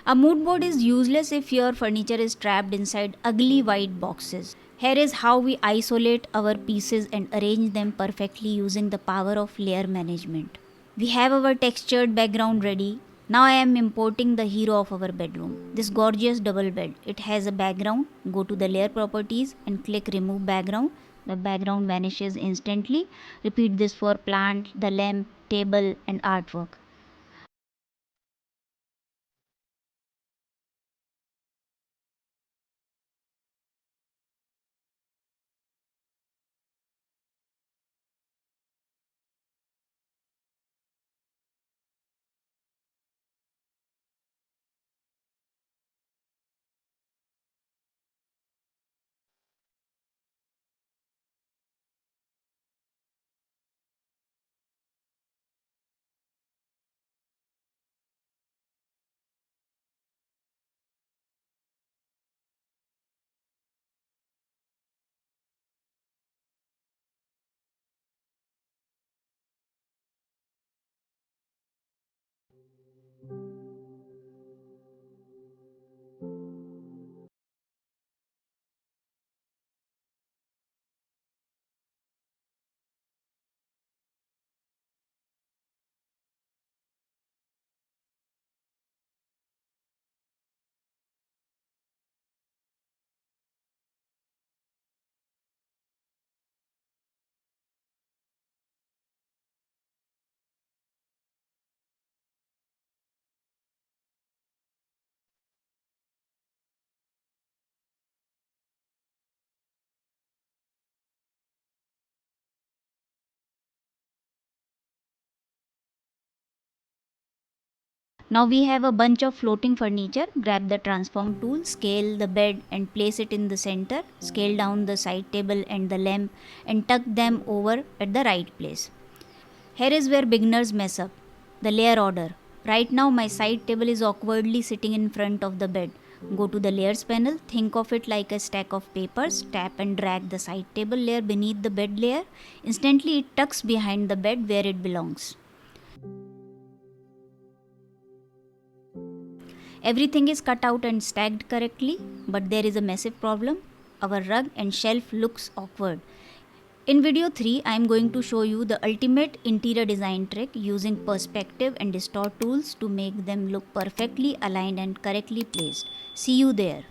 A mood board is useless if your furniture is trapped inside ugly white boxes. Here is how we isolate our pieces and arrange them perfectly using the power of layer management. We have our textured background ready. Now I am importing the hero of our bedroom, this gorgeous double bed. It has a background. Go to the layer properties and click remove background. The background vanishes instantly. Repeat this for plant, the lamp, table and artwork. Now we have a bunch of floating furniture. Grab the transform tool, scale the bed and place it in the center. Scale down the side table and the lamp and tuck them over at the right place. Here is where beginners mess up. The layer order. Right now my side table is awkwardly sitting in front of the bed. Go to the layers panel, think of it like a stack of papers, tap and drag the side table layer beneath the bed layer. Instantly it tucks behind the bed where it belongs. Everything is cut out and stacked correctly, but there is a massive problem. Our rug and shelf looks awkward. In video 3, I am going to show you the ultimate interior design trick using perspective and distort tools to make them look perfectly aligned and correctly placed. See you there.